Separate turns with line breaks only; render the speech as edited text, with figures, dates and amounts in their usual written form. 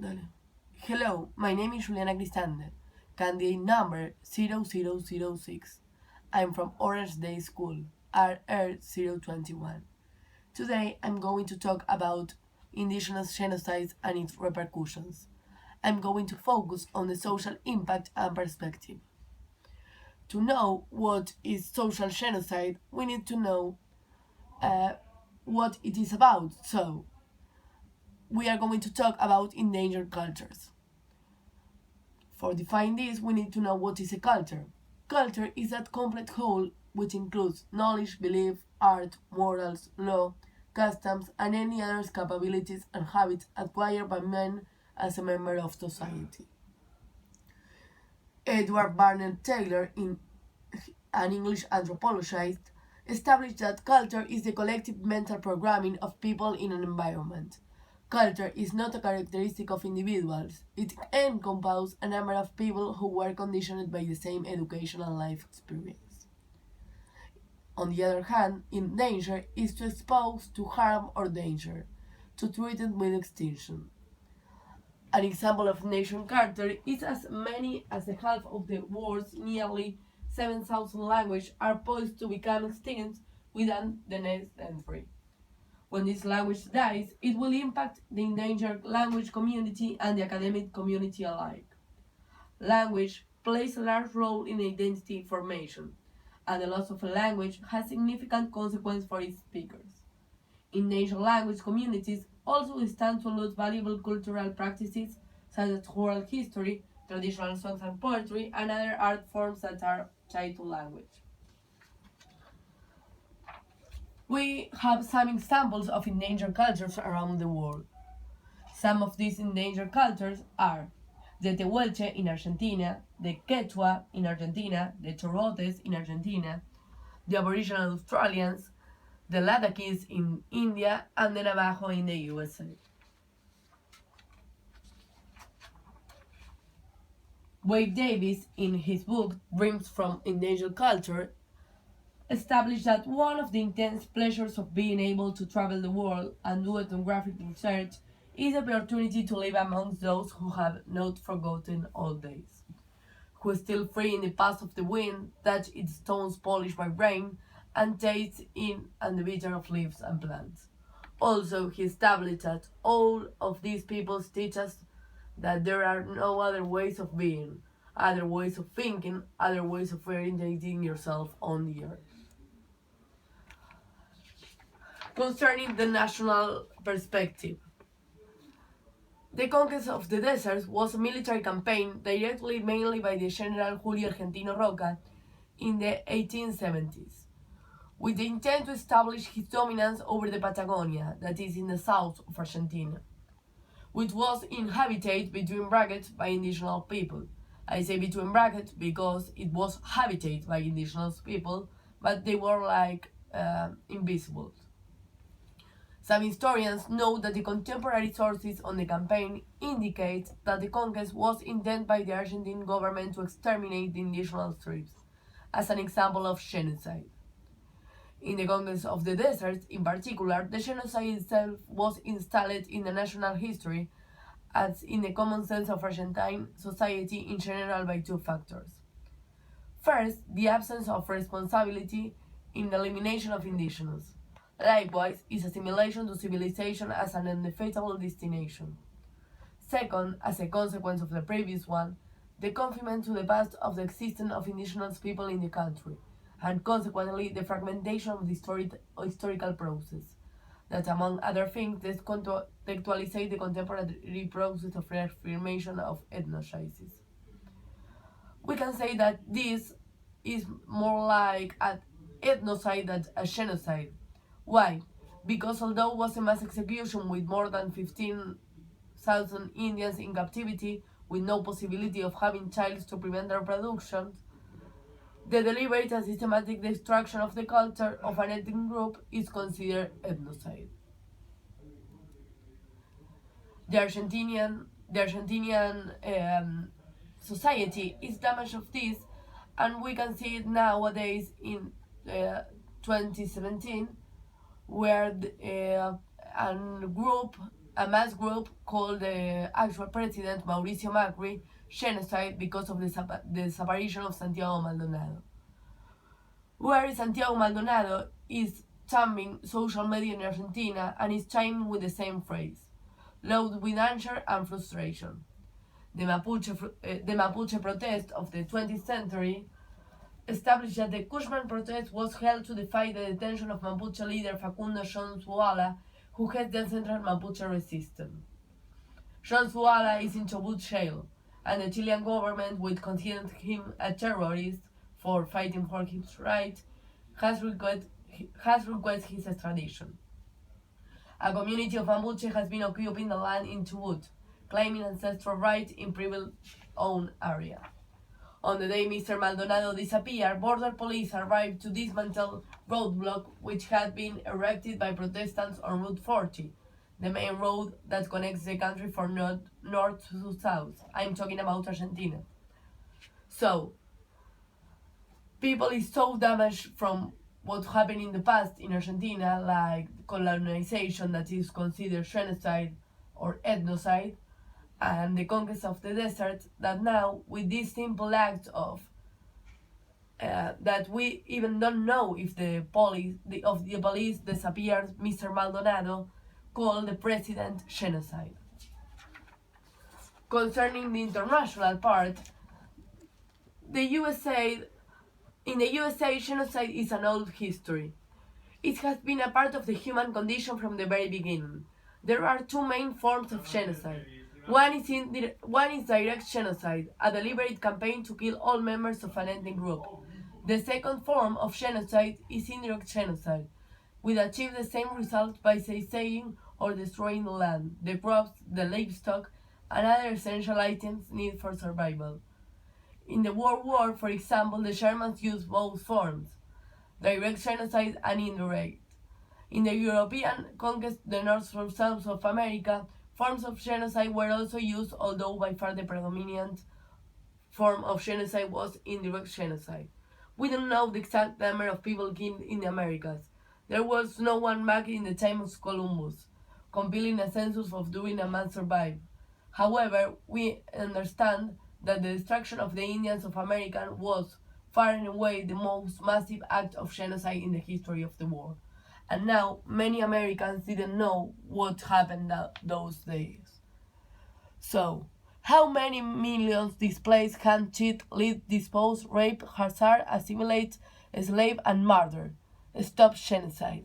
Dale. Hello, my name is Giuliana Cristante, candidate number 0006. I'm from Orange Day School, RR021. Today I'm going to talk about indigenous genocides and its repercussions. I'm going to focus on the social impact and perspective. To know what is social genocide, we need to know uh, what it is about. So, we are going to talk about endangered cultures. For defining this, we need to know what is a culture. Culture is that complete whole which includes knowledge, belief, art, morals, law, customs, and any other capabilities and habits acquired by man as a member of society. Edward Barnett Taylor, an English anthropologist, established that culture is the collective mental programming of people in an environment. Culture is not a characteristic of individuals. It encompasses a number of people who were conditioned by the same educational life experience. On the other hand, in danger is to expose to harm or danger, to treat it with extinction. An example of nation culture is as many as a half of the world's nearly 7,000 languages are poised to become extinct within the next century. When this language dies, it will impact the endangered language community and the academic community alike. Language plays a large role in identity formation, and the loss of a language has significant consequences for its speakers. Endangered language communities also stand to lose valuable cultural practices such as oral history, traditional songs and poetry, and other art forms that are tied to language. We have some examples of endangered cultures around the world. Some of these endangered cultures are the Tehuelche in Argentina, the Quechua in Argentina, the Chorotes in Argentina, the Aboriginal Australians, the Ladakhis in India, and the Navajo in the USA. Wade Davis, in his book Dreams from Endangered Culture, established that one of the intense pleasures of being able to travel the world and do ethnographic research is the opportunity to live amongst those who have not forgotten old days, who still free in the path of the wind, touch its stones polished by rain, and taste in and the bitter of leaves and plants. Also, he established that all of these peoples teach us that there are no other ways of being, other ways of thinking, other ways of orientating yourself on the earth. Concerning the national perspective, the conquest of the deserts was a military campaign directed mainly by the General Julio Argentino Roca in the 1870s, with the intent to establish his dominance over the Patagonia, that is in the south of Argentina, which was inhabited between brackets by indigenous people. I say between brackets because it was habited by indigenous people, but they were invisible. Some historians note that the contemporary sources on the campaign indicate that the conquest was intended by the Argentine government to exterminate the indigenous tribes, as an example of genocide. In the conquest of the deserts, in particular, the genocide itself was installed in the national history, as in the common sense of Argentine society in general, by two factors. First, the absence of responsibility in the elimination of indigenous. Likewise, its assimilation to civilization as an inevitable destination. Second, as a consequence of the previous one, the confinement to the past of the existence of indigenous people in the country, and consequently the fragmentation of the historical process, that among other things contextualize the contemporary process of reaffirmation of ethnocides. We can say that this is more like an ethnocide than a genocide. Why? Because although it was a mass execution with more than 15,000 Indians in captivity with no possibility of having children to prevent their reproduction, the deliberate and systematic destruction of the culture of an ethnic group is considered ethnocide. The Argentinian society is damaged of this, and we can see it nowadays in 2017, where a group a mass group called the actual president, Mauricio Macri, genocide because of the disapparition of Santiago Maldonado. Where Santiago Maldonado is thumbing social media in Argentina and is chiming with the same phrase, loaded with anger and frustration. The Mapuche protest of the 20th century established that the Cushman protest was held to defy the detention of Mapuche leader Facundo John Zuala, who heads the Central Mapuche resistance. John Zuala is in Chubut jail, and the Chilean government, which considered him a terrorist for fighting for his rights, has requested his extradition. A community of Mapuche has been occupying the land in Chubut, claiming ancestral rights in private-owned area. On the day Mr. Maldonado disappeared, border police arrived to dismantle roadblock which had been erected by Protestants on Route 40, the main road that connects the country from north to south. I'm talking about Argentina. So, people is so damaged from what happened in the past in Argentina, like colonization that is considered genocide or ethnocide, and the conquest of the desert, that now with this simple act of that we even don't know if the police disappeared Mr. Maldonado, called the president genocide. Concerning the international part, in the USA, genocide is an old history. It has been a part of the human condition from the very beginning. There are two main forms of genocide. One is direct genocide, a deliberate campaign to kill all members of an ethnic group. The second form of genocide is indirect genocide, which achieves the same result by seizing or destroying the land, the crops, the livestock, and other essential items needed for survival. In the World War, for example, the Germans used both forms, direct genocide and indirect. In the European conquest, the north from south of America, forms of genocide were also used, although by far the predominant form of genocide was indirect genocide. We don't know the exact number of people killed in the Americas. There was no one back in the time of Columbus, compiling a census of doing a man survive. However, we understand that the destruction of the Indians of America was far and away the most massive act of genocide in the history of the world. And now, many Americans didn't know what happened those days. So, how many millions displaced, hunt, cheat, lead, dispose, rape, hazard, assimilate, slave, and murder? Stop genocide.